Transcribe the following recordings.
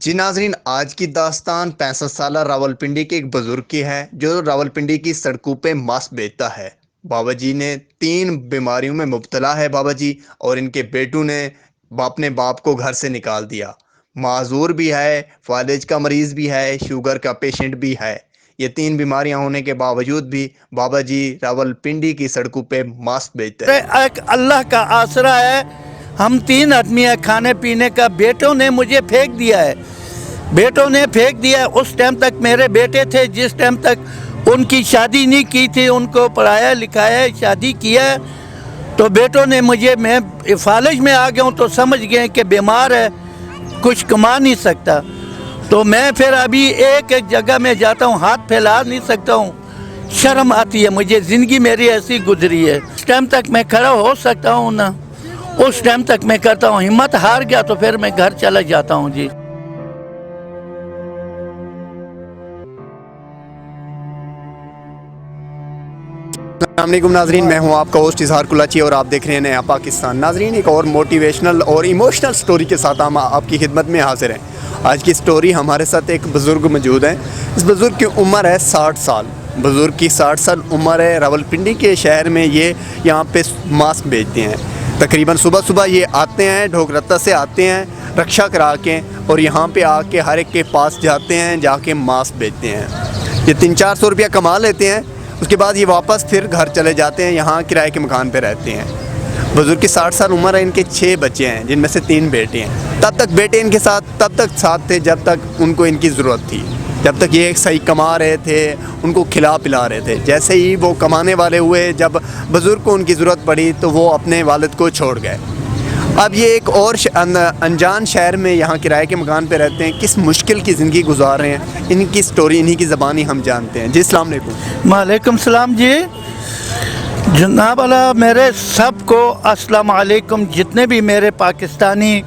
جی ناظرین، آج کی داستان 65 سالہ راولپنڈی کے ایک بزرگ کی ہے جو راولپنڈی کی سڑکوں پہ ماسک بیچتا ہے۔ بابا جی نے 3 بیماریوں میں مبتلا ہے بابا جی، اور ان کے بیٹوں نے اپنے باپ کو گھر سے نکال دیا۔ معذور بھی ہے، فالج کا مریض بھی ہے، شوگر کا پیشنٹ بھی ہے۔ یہ 3 بیماریاں ہونے کے باوجود بھی بابا جی راولپنڈی کی سڑکوں پہ ماسک بیچتے ہیں۔ ایک اللہ کا آسرا ہے، ہم 3 آدمی ہیں، کھانے پینے کا۔ بیٹوں نے مجھے پھینک دیا ہے، بیٹوں نے پھینک دیا۔ اس ٹائم تک میرے بیٹے تھے، جس ٹائم تک ان کی شادی نہیں کی تھی، ان کو پڑھایا لکھایا شادی کیا، تو بیٹوں نے مجھے، میں فالج میں آ گیا ہوں تو سمجھ گئے کہ بیمار ہے، کچھ کما نہیں سکتا۔ تو میں پھر ابھی ایک جگہ میں جاتا ہوں، ہاتھ پھیلا نہیں سکتا ہوں، شرم آتی ہے مجھے، زندگی میری ایسی گزری ہے۔ اس ٹائم تک میں کھڑا ہو سکتا ہوں نا، اس ٹائم تک میں کرتا ہوں، ہمت ہار گیا تو پھر میں گھر چلا جاتا ہوں جی۔ السلام علیکم ناظرین، میں ہوں آپ کا ہوسٹ اظہار کلاچی اور آپ دیکھ رہے ہیں نیا پاکستان۔ ناظرین، ایک اور موٹیویشنل اور ایموشنل سٹوری کے ساتھ ہم آپ کی خدمت میں حاضر ہیں۔ آج کی سٹوری ہمارے ساتھ ایک بزرگ موجود ہیں۔ اس بزرگ کی عمر ہے 60 سال۔ بزرگ کی 60 سال عمر ہے۔ راولپنڈی کے شہر میں یہ یہاں پہ ماسک بیچتے ہیں۔ تقریباً صبح یہ آتے ہیں، ڈھوک رتہ سے آتے ہیں رکشہ کرا کے، اور یہاں پہ آ کے ہر ایک کے پاس جاتے ہیں، جا کے ماسک بیچتے ہیں۔ یہ 300-400 روپیہ کما لیتے ہیں۔ اس کے بعد یہ واپس پھر گھر چلے جاتے ہیں، یہاں کرائے کے مکان پہ رہتے ہیں۔ بزرگ کی 60 سال عمر ہے، ان کے 6 بچے ہیں، جن میں سے 3 بیٹے ہیں۔ تب تک بیٹے ان کے ساتھ تب تک ساتھ تھے جب تک ان کو ان کی ضرورت تھی، جب تک یہ صحیح کما رہے تھے، ان کو کھلا پلا رہے تھے۔ جیسے ہی وہ کمانے والے ہوئے، جب بزرگ کو ان کی ضرورت پڑی تو وہ اپنے والد کو چھوڑ گئے۔ اب یہ ایک اور انجان شہر میں یہاں کرائے کے مکان پہ رہتے ہیں۔ کس مشکل کی زندگی گزار رہے ہیں، ان کی سٹوری انہی کی زبانی ہم جانتے ہیں۔ جی السلام علیکم۔ وعلیکم السلام جی جناب اللہ، میرے سب کو السلام علیکم۔ جتنے بھی میرے پاکستانی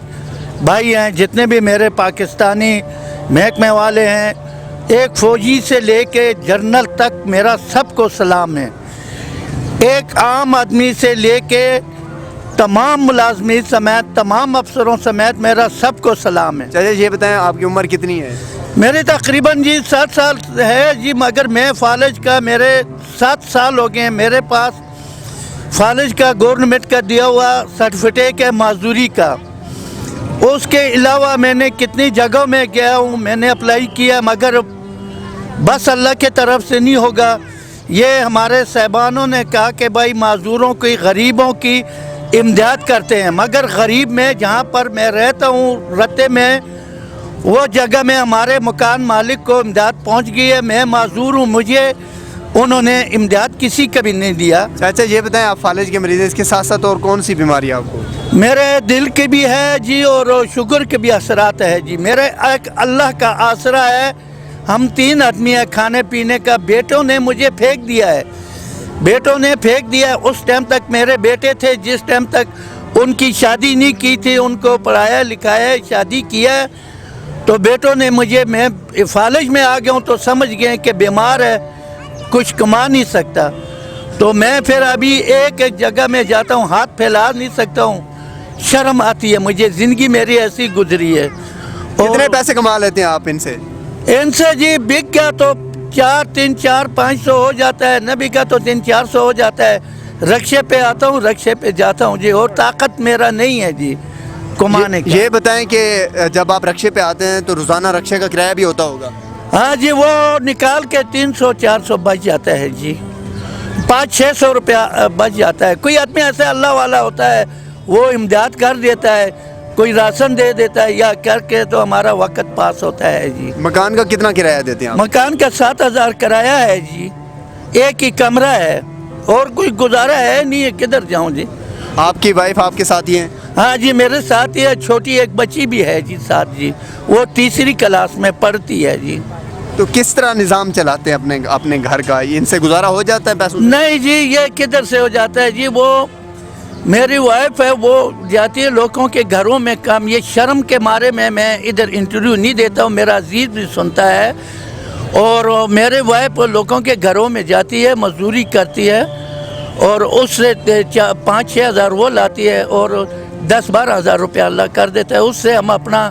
بھائی ہیں، جتنے بھی میرے پاکستانی محکمے والے ہیں، ایک فوجی سے لے کے جنرل تک میرا سب کو سلام ہے۔ ایک عام آدمی سے لے کے تمام ملازمین سمیت، تمام افسروں سمیت میرا سب کو سلام ہے۔ چلیے یہ بتائیں، آپ کی عمر کتنی ہے؟ میری تقریباً جی 7 سال ہے جی، مگر میں فالج کا، میرے 7 سال ہو گئے ہیں میرے پاس فالج کا گورنمنٹ کا دیا ہوا سرٹیفکیٹ ہے معذوری کا۔ اس کے علاوہ میں نے کتنی جگہوں میں گیا ہوں، میں نے اپلائی کیا، مگر بس اللہ کے طرف سے نہیں ہوگا۔ یہ ہمارے صاحبانوں نے کہا کہ بھائی معذوروں کی، غریبوں کی امداد کرتے ہیں، مگر غریب میں جہاں پر میں رہتا ہوں رتے میں، وہ جگہ میں ہمارے مکان مالک کو امداد پہنچ گئی ہے، میں معذور ہوں، مجھے انہوں نے امداد کسی کا بھی نہیں دیا۔ اچھا یہ بتائیں، آپ فالج کے مریض ہیں، اس کے ساتھ ساتھ اور کون سی بیماری ہے آپ کو؟ میرے دل کے بھی ہے جی، اور شوگر کے بھی اثرات ہے جی۔ میرے ایک اللہ کا آسرا ہے، ہم 3 آدمی ہیں، کھانے پینے کا۔ بیٹوں نے مجھے پھینک دیا ہے، بیٹوں نے پھینک دیا ہے۔ اس ٹائم تک میرے بیٹے تھے، جس ٹائم تک ان کی شادی نہیں کی تھی، ان کو پڑھایا لکھایا شادی کیا، تو بیٹوں نے مجھے، میں فالج میں آ گیا ہوں تو سمجھ گئے کہ بیمار ہے، کچھ کما نہیں سکتا۔ تو میں پھر ابھی ایک جگہ میں جاتا ہوں، ہاتھ پھیلا نہیں سکتا ہوں، شرم آتی ہے مجھے، زندگی میری ایسی گزری ہے۔ کتنے پیسے کما لیتے ہیں آپ ان سے؟ ان سے جی بک گیا تو 400-500 ہو جاتا ہے، نہ بکا تو 300-400 ہو جاتا ہے۔ رکشے پہ آتا ہوں، رکشے پہ جاتا ہوں جی، اور طاقت میرا نہیں ہے جی کمانے کی۔ یہ بتائیں کہ جب آپ رکشے پہ آتے ہیں تو روزانہ رکشے کا کرایہ بھی ہوتا ہوگا؟ ہاں جی، وہ نکال کے 300-400 بچ جاتا ہے جی، 500-600 روپیہ بچ جاتا ہے۔ کوئی آدمی ایسے اللہ والا ہوتا ہے، وہ امداد کر دیتا ہے، کوئی راشن دے دیتا ہے یا کر کے، تو ہمارا وقت پاس ہوتا ہے جی۔ مکان کا کتنا کرایہ دیتے ہیں آپ؟ مکان کا 7000 کرایہ ہے جی، ایک ہی کمرہ ہے، اور کوئی گزارا ہے نہیں ہے، کدھر جاؤں جی۔ آپ کی وائف آپ کے ساتھ ہی ہیں؟ ہاں جی، میرے ساتھ ہی ہے، چھوٹی ایک بچی بھی ہے جی ساتھ جی، وہ 3ری کلاس میں پڑھتی ہے جی۔ تو کس طرح نظام چلاتے ہیں اپنے گھر کا؟ ان سے گزارا ہو جاتا ہے پیسوں؟ نہیں جی، یہ کدھر سے ہو جاتا ہے جی، وہ میری وائف ہے، وہ جاتی ہے لوگوں کے گھروں میں کام۔ یہ شرم کے مارے میں ادھر انٹرویو نہیں دیتا ہوں، میرا عزیز بھی سنتا ہے، اور میرے وائف لوگوں کے گھروں میں جاتی ہے، مزدوری کرتی ہے، اور اس سے 5-6 ہزار وہ لاتی ہے، اور 10-12 ہزار روپیہ اللہ کر دیتا ہے، اس سے ہم اپنا